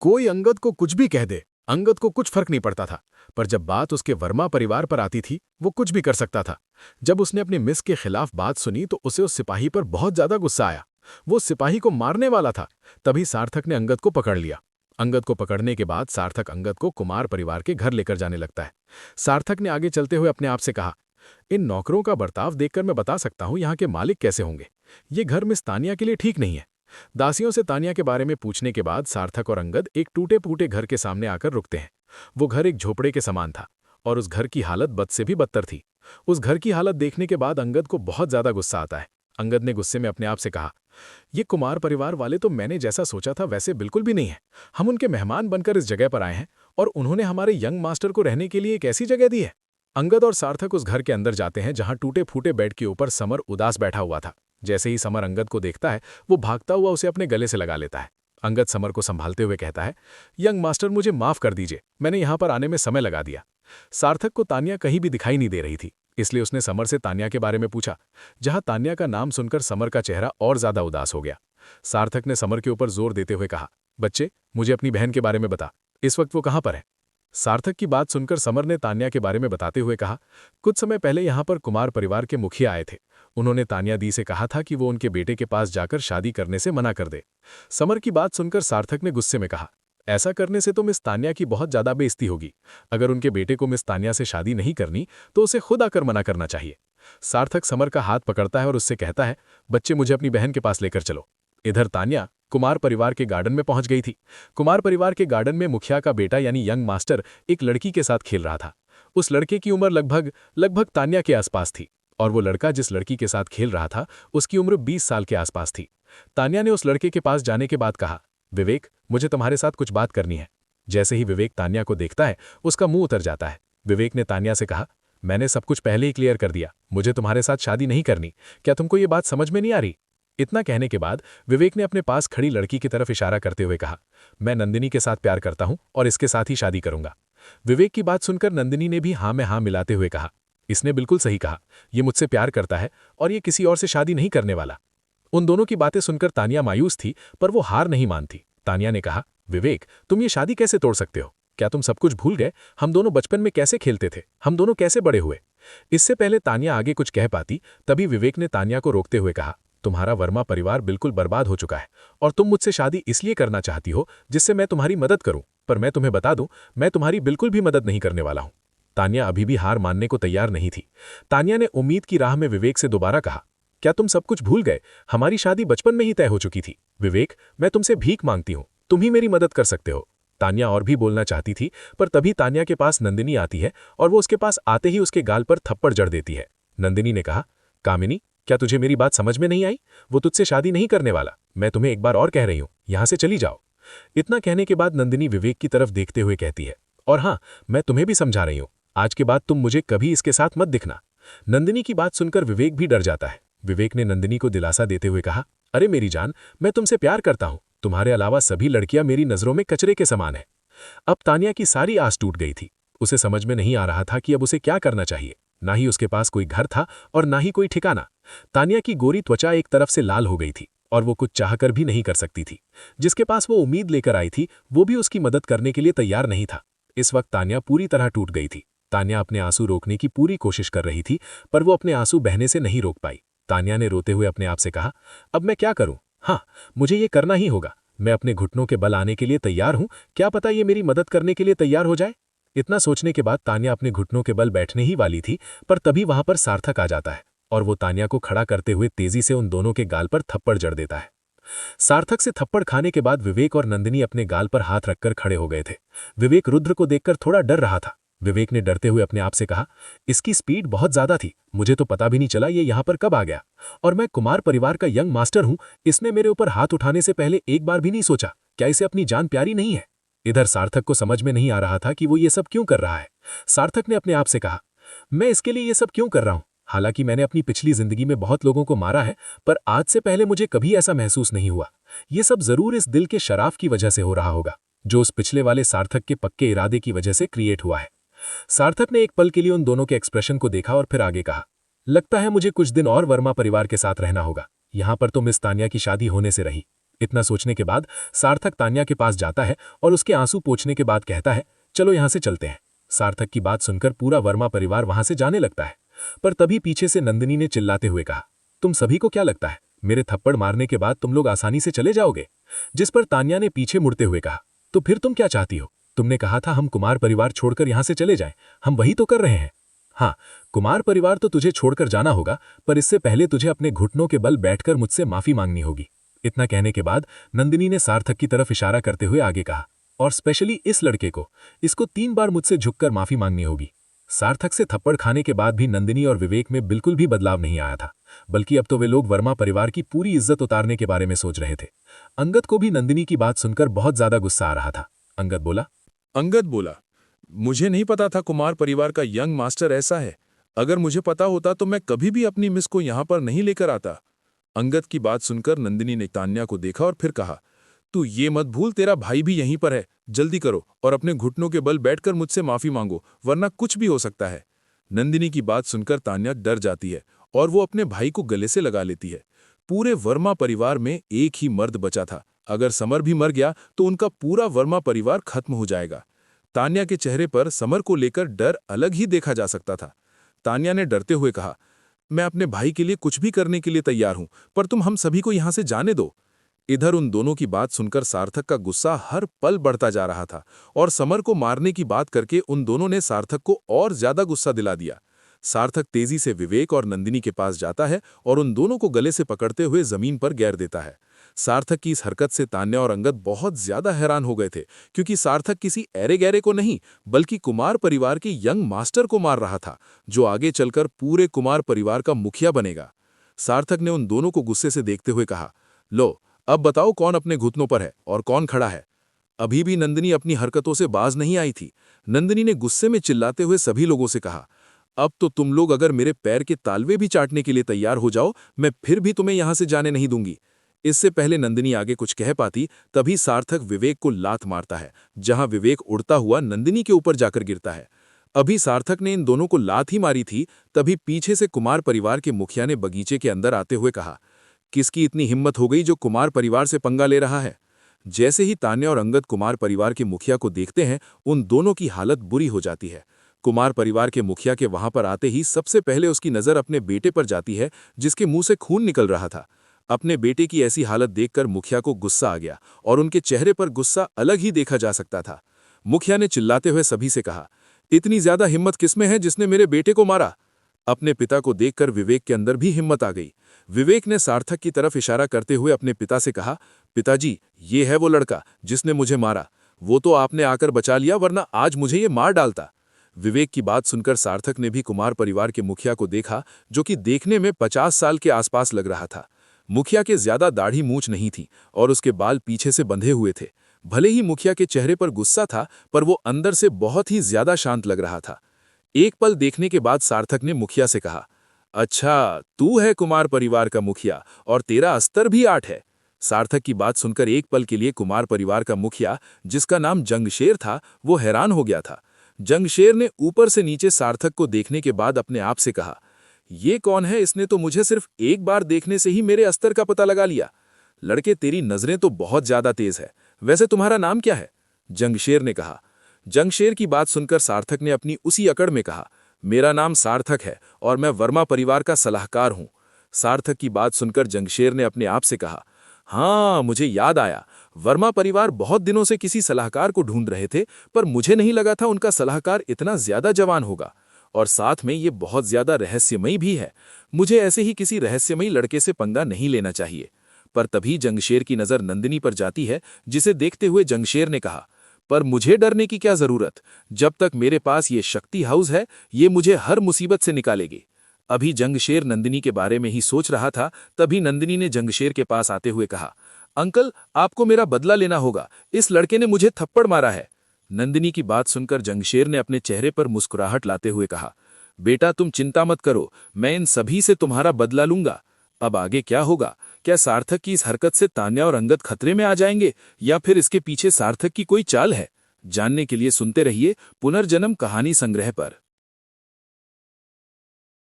कोई अंगद को कुछ भी कह दे, अंगद को कुछ फर्क नहीं पड़ता था। पर जब बात उसके वर्मा परिवार पर आती थी, वो कुछ भी कर सकता था। जब उसने अपनी मिस के खिलाफ बात सुनी तो उसे उस सिपाही पर बहुत ज्यादा गुस्सा आया। वो सिपाही को मारने वाला था। तभी सार्थक ने अंगद को पकड़ लिया। अंगद को पकड़ने के बाद सार्थक अंगद को कुमार परिवार के घर लेकर जाने लगता है। सार्थक ने आगे चलते हुए अपने आप से कहा, इन नौकरों का बर्ताव देखकर मैं बता सकता हूं यहाँ के मालिक कैसे होंगे। ये घर मिस तानिया के लिए ठीक नहीं है। दासियों से तानिया के बारे में पूछने के बाद सार्थक और अंगद एक टूटे फूटे घर के सामने आकर रुकते हैं। वो घर एक झोपड़े के समान था और उस घर की हालत बद से भी बदतर थी। उस घर की हालत देखने के बाद अंगद को बहुत ज्यादा गुस्सा आता है। अंगद ने गुस्से में अपने आप से कहा, ये कुमार परिवार वाले तो मैंने जैसा सोचा था वैसे बिल्कुल भी नहीं है। हम उनके मेहमान बनकर इस जगह पर आए हैं और उन्होंने हमारे यंग मास्टर को रहने के लिए एक ऐसी जगह दी है। अंगद और सार्थक उस घर के अंदर जाते हैं जहां टूटे फूटे बेड के ऊपर समर उदास बैठा हुआ था। जैसे ही समर अंगद को देखता है, वो भागता हुआ उसे अपने गले से लगा लेता है। अंगद समर को संभालते हुए कहता है, यंग मास्टर मुझे माफ कर दीजिए, मैंने यहां पर आने में समय लगा दिया। सार्थक को तानिया कहीं भी दिखाई नहीं दे रही थी, इसलिए उसने समर से तानिया के बारे में पूछा। जहां तानिया का नाम सुनकर समर का चेहरा और ज्यादा उदास हो गया। सार्थक ने समर के ऊपर जोर देते हुए कहा, बच्चे मुझे अपनी बहन के बारे में बता, इस वक्त वो कहां पर है। सार्थक की बात सुनकर समर ने तान्या के बारे में बताते हुए कहा, कुछ समय पहले यहाँ पर कुमार परिवार के मुखिया आए थे। उन्होंने तान्या दी से कहा था कि वो उनके बेटे के पास जाकर शादी करने से मना कर दे। समर की बात सुनकर सार्थक ने गुस्से में कहा, ऐसा करने से तो मिस तान्या की बहुत ज्यादा बेइज्जती होगी। अगर उनके बेटे को मिस तान्या से शादी नहीं करनी तो उसे खुद आकर मना करना चाहिए। सार्थक समर का हाथ पकड़ता है और उससे कहता है, बच्चे मुझे अपनी बहन के पास लेकर चलो। इधर तान्या कुमार परिवार के गार्डन में पहुंच गई थी। कुमार परिवार के गार्डन में मुखिया का बेटा यानी यंग मास्टर एक लड़की के साथ खेल रहा था। उस लड़के की उम्र लगभग तान्या के आसपास थी और वो लड़का जिस लड़की के साथ खेल रहा था उसकी उम्र 20 साल के आसपास थी। तान्या ने उस लड़के के पास जाने के बाद कहा, विवेक मुझे तुम्हारे साथ कुछ बात करनी है। जैसे ही विवेक तान्या को देखता है उसका मुंह उतर जाता है। विवेक ने तान्या से कहा, मैंने सब कुछ पहले ही क्लियर कर दिया, मुझे तुम्हारे साथ शादी नहीं करनी। क्या तुमको ये बात समझ में नहीं आ रही। इतना कहने के बाद विवेक ने अपने पास खड़ी लड़की की तरफ इशारा करते हुए कहा, मैं नंदिनी के साथ प्यार करता हूं और इसके साथ ही शादी करूंगा। विवेक की बात सुनकर नंदिनी ने भी हाँ में हाँ मिलाते हुए कहा, इसने बिल्कुल सही कहा, ये मुझसे प्यार करता है और ये किसी और से शादी नहीं करने वाला। उन दोनों की बातें सुनकर तानिया मायूस थी, पर वो हार नहीं मानती। तानिया ने कहा, विवेक तुम ये शादी कैसे तोड़ सकते हो। क्या तुम सब कुछ भूल गए, हम दोनों बचपन में कैसे खेलते थे, हम दोनों कैसे बड़े हुए। इससे पहले तानिया आगे कुछ कह पाती तभी विवेक ने तानिया को रोकते हुए कहा, तुम्हारा वर्मा परिवार बिल्कुल बर्बाद हो चुका है और तुम मुझसे शादी इसलिए करना चाहती हो जिससे मैं तुम्हारी मदद करूं, पर मैं तुम्हें बता दूं, मैं तुम्हारी बिल्कुल भी मदद नहीं करने वाला हूं। तानिया अभी भी हार मानने को तैयार नहीं थी। तानिया ने उम्मीद की राह में विवेक से दोबारा कहा, क्या तुम सब कुछ भूल गए, हमारी शादी बचपन में ही तय हो चुकी थी। विवेक मैं तुमसे भीख मांगती हूं, तुम ही मेरी मदद कर सकते हो। तानिया और भी बोलना चाहती थी, पर तभी तानिया के पास नंदिनी आती है और वो उसके पास आते ही उसके गाल पर थप्पड़ जड़ देती है। नंदिनी ने कहा, कामिनी क्या तुझे मेरी बात समझ में नहीं आई, वो तुझसे शादी नहीं करने वाला, मैं तुम्हें एक बार और कह रही हूं, यहां से चली जाओ। इतना कहने के बाद नंदिनी विवेक की तरफ देखते हुए कहती है, और हां मैं तुम्हें भी समझा रही हूं, आज के बाद तुम मुझे कभी इसके साथ मत दिखना। नंदिनी की बात सुनकर विवेक भी डर जाता है। विवेक ने नंदिनी को दिलासा देते हुए कहा, अरे मेरी जान, मैं तुमसे प्यार करता हूं, तुम्हारे अलावा सभी लड़कियां मेरी नजरों में कचरे के समान है। अब तानिया की सारी आस टूट गई थी। उसे समझ में नहीं आ रहा था कि अब उसे क्या करना चाहिए। ना ही उसके पास कोई घर था और ना ही कोई ठिकाना। तानिया की गोरी त्वचा एक तरफ से लाल हो गई थी और वो कुछ चाहकर भी नहीं कर सकती थी। जिसके पास वो उम्मीद लेकर आई थी वो भी उसकी मदद करने के लिए तैयार नहीं था। इस वक्त तानिया पूरी तरह टूट गई थी। तानिया अपने आंसू रोकने की पूरी कोशिश कर रही थी, पर वो अपने आंसू बहने से नहीं रोक पाई। तानिया ने रोते हुए अपने आप से कहा, अब मैं क्या करूं, हाँ मुझे ये करना ही होगा। मैं अपने घुटनों के बल आने के लिए तैयार हूं, क्या पता ये मेरी मदद करने के लिए तैयार हो जाए। इतना सोचने के बाद तानिया अपने घुटनों के बल बैठने ही वाली थी, पर तभी वहां पर सार्थक आ जाता है और वो तानिया को खड़ा करते हुए तेजी से उन दोनों के गाल पर थप्पड़ जड़ देता है। सार्थक से थप्पड़ खाने के बाद विवेक और नंदिनी अपने गाल पर हाथ रखकर खड़े हो गए थे। विवेक रुद्र को देखकर थोड़ा डर रहा था। विवेक ने डरते हुए अपने आप से कहा, इसकी स्पीड बहुत ज्यादा थी, मुझे तो पता भी नहीं चला ये यहाँ पर कब आ गया। और मैं कुमार परिवार का यंग मास्टर हूं, इसने मेरे ऊपर हाथ उठाने से पहले एक बार भी नहीं सोचा, क्या इसे अपनी जान प्यारी नहीं है। इधर सार्थक को समझ में नहीं आ रहा था कि वो ये सब क्यों कर रहा है। सार्थक ने अपने आप से कहा, मैं इसके लिए ये सब क्यों कर रहा हूं। हालांकि मैंने अपनी पिछली जिंदगी में बहुत लोगों को मारा है, पर आज से पहले मुझे कभी ऐसा महसूस नहीं हुआ। ये सब जरूर इस दिल के शराफ की वजह से हो रहा होगा, जो उस पिछले वाले सार्थक के पक्के इरादे की वजह से क्रिएट हुआ है। सार्थक ने एक पल के लिए उन दोनों के एक्सप्रेशन को देखा और फिर आगे कहा, लगता है मुझे कुछ दिन और वर्मा परिवार के साथ रहना होगा। यहाँ पर तो मिस तानिया की शादी होने से रही, इतना सोचने के बाद सार्थक तान्या के पास जाता है और उसके आंसू पोंछने के बाद कहता है, चलो यहां से चलते हैं। सार्थक की बात सुनकर पूरा वर्मा परिवार वहां से जाने लगता है। पर तभी पीछे से नंदिनी ने चिल्लाते हुए कहा, तुम सभी को क्या लगता है मेरे थप्पड़ मारने के बाद तुम लोग आसानी से चले जाओगे? जिस पर तान्या ने पीछे मुड़ते हुए कहा, तो फिर तुम क्या चाहती हो? तुमने कहा था हम कुमार परिवार छोड़कर यहां से चले जाएं, हम वही तो कर रहे हैं। हाँ, कुमार परिवार तो तुझे छोड़कर जाना होगा, पर इससे पहले तुझे अपने घुटनों के बल बैठकर मुझसे माफी मांगनी होगी। इतना कहने के बाद नंदिनी ने सार्थक की तरफ इशारा करते हुए आगे कहा, और स्पेशली इस लड़के को, इसको 3 बार मुझसे झुककर माफी मांगनी होगी। सार्थक से थप्पड़ खाने के बाद भी नंदिनी और विवेक में बिल्कुल भी बदलाव नहीं आया था, बल्कि अब तो वे लोग वर्मा परिवार की पूरी इज्जत उतारने के बारे में सोच रहे थे। अंगद को भी नंदिनी की बात सुनकर बहुत ज्यादा गुस्सा आ रहा था। अंगद बोला, मुझे नहीं पता था कुमार परिवार का यंग मास्टर ऐसा है। अगर मुझे पता होता तो मैं कभी भी अपनी मिस को यहां पर नहीं लेकर आता। अंगद की बात सुनकर नंदिनी ने तान्या को देखा और फिर कहा, तू ये मत भूल तेरा भाई भी यहीं पर है, जल्दी करो और अपने घुटनों के बल बैठकर मुझसे माफी मांगो, वरना कुछ भी हो सकता है। नंदिनी की बात सुनकर तान्या डर जाती है और वो अपने भाई को गले से लगा लेती है। पूरे वर्मा परिवार में एक ही मर्द बचा था, अगर समर भी मर गया तो उनका पूरा वर्मा परिवार खत्म हो जाएगा। तान्या के चेहरे पर समर को लेकर डर अलग ही देखा जा सकता था। तान्या ने डरते हुए कहा, मैं अपने भाई के लिए कुछ भी करने के लिए तैयार हूं, पर तुम हम सभी को यहां से जाने दो। इधर उन दोनों की बात सुनकर सार्थक का गुस्सा हर पल बढ़ता जा रहा था और समर को मारने की बात करके उन दोनों ने सार्थक को और ज्यादा गुस्सा दिला दिया। सार्थक तेजी से विवेक और नंदिनी के पास जाता है और उन दोनों को गले से पकड़ते हुए जमीन पर गिरा देता है। सार्थक की इस हरकत से तान्या और अंगद बहुत ज्यादा हैरान हो गए थे, क्योंकि सार्थक किसी ऐरे गहरे को नहीं बल्कि कुमार परिवार के यंग मास्टर को मार रहा था, जो आगे चलकर पूरे कुमार परिवार का मुखिया बनेगा। सार्थक ने उन दोनों को गुस्से से देखते हुए कहा, लो अब बताओ कौन अपने घुटनों पर है और कौन खड़ा है। अभी भी नंदिनी अपनी हरकतों से बाज नहीं आई थी। नंदिनी ने गुस्से में चिल्लाते हुए सभी लोगों से कहा, अब तो तुम लोग अगर मेरे पैर के तालवे भी चाटने के लिए तैयार हो जाओ, मैं फिर भी तुम्हें यहां से जाने नहीं दूंगी। इससे पहले नंदिनी आगे कुछ कह पाती, तभी सार्थक विवेक को लात मारता है, जहां विवेक उड़ता हुआ नंदिनी के ऊपर जाकर गिरता है। अभी सार्थक ने इन दोनों को लात ही मारी थी, तभी पीछे से कुमार परिवार के मुखिया ने बगीचे के अंदर आते हुए कहा, किसकी इतनी हिम्मत हो गई जो कुमार परिवार से पंगा ले रहा है। जैसे ही तान्या और अंगद कुमार परिवार के मुखिया को देखते हैं, उन दोनों की हालत बुरी हो जाती है। कुमार परिवार के मुखिया के वहां पर आते ही सबसे पहले उसकी नजर अपने बेटे पर जाती है, जिसके मुंह से खून निकल रहा था। अपने बेटे की ऐसी हालत देखकर मुखिया को गुस्सा आ गया और उनके चेहरे पर गुस्सा अलग ही देखा जा सकता था। मुखिया ने चिल्लाते हुए सभी से कहा, इतनी ज्यादा हिम्मत किसमें है जिसने मेरे बेटे को मारा। अपने पिता को देखकर विवेक के अंदर भी हिम्मत आ गई। विवेक ने सार्थक की तरफ इशारा करते हुए अपने पिता से कहा, पिताजी, ये है वो लड़का जिसने मुझे मारा। वो तो आपने आकर बचा लिया, वरना आज मुझे ये मार डालता। विवेक की बात सुनकर सार्थक ने भी कुमार परिवार के मुखिया को देखा, जो कि देखने में 50 साल के आसपास लग रहा था। मुखिया के ज्यादा दाढ़ी मूछ नहीं थी और उसके बाल पीछे से बंधे हुए थे। भले ही मुखिया के चेहरे पर गुस्सा था, पर वो अंदर से बहुत ही ज्यादा शांत लग रहा था। एक पल देखने के बाद सार्थक ने मुखिया से कहा, अच्छा, तू है कुमार परिवार का मुखिया और तेरा अस्तर भी 8 है। सार्थक की बात सुनकर एक पल के लिए कुमार परिवार का मुखिया, जिसका नाम जंगशेर था, वो हैरान हो गया था। जंगशेर ने ऊपर से नीचे सार्थक को देखने के बाद अपने आप से कहा, ये कौन है? इसने तो मुझे सिर्फ एक बार देखने से ही मेरे अस्तर का पता लगा लिया। लड़के, तेरी नजरें तो बहुत ज्यादा तेज है। वैसे तुम्हारा नाम क्या है? जंगशेर ने कहा। जंगशेर की बात सुनकर सार्थक ने अपनी उसी अकड़ में कहा, मेरा नाम सार्थक है और मैं वर्मा परिवार का सलाहकार हूं। सार्थक की बात सुनकर जंगशेर ने अपने आप से कहा, हाँ, मुझे याद आया, वर्मा परिवार बहुत दिनों से किसी सलाहकार को ढूंढ रहे थे, पर मुझे नहीं लगा था उनका सलाहकार इतना ज्यादा जवान होगा, और साथ में ये बहुत ज्यादा रहस्यमयी भी है। मुझे ऐसे ही किसी रहस्यमयी लड़के से पंगा नहीं लेना चाहिए। पर तभी जंगशेर की नजर नंदिनी पर जाती है, जिसे देखते हुए जंगशेर ने कहा, पर मुझे डरने की क्या जरूरत? जब तक मेरे पास ये शक्ति हाउस है, ये मुझे हर मुसीबत से निकालेगी। अभी जंगशेर नंदिनी के बारे में ही सोच रहा था, तभी नंदिनी ने जंगशेर के पास आते हुए कहा, अंकल, आपको मेरा बदला लेना होगा, इस लड़के ने मुझे थप्पड़ मारा है। नंदिनी की बात सुनकर जंगशेर ने अपने चेहरे पर मुस्कुराहट लाते हुए कहा, बेटा, तुम चिंता मत करो, मैं इन सभी से तुम्हारा बदला लूंगा। अब आगे क्या होगा? क्या सार्थक की इस हरकत से तान्या और अंगद खतरे में आ जाएंगे, या फिर इसके पीछे सार्थक की कोई चाल है? जानने के लिए सुनते रहिए पुनर्जन्म कहानी संग्रह पर।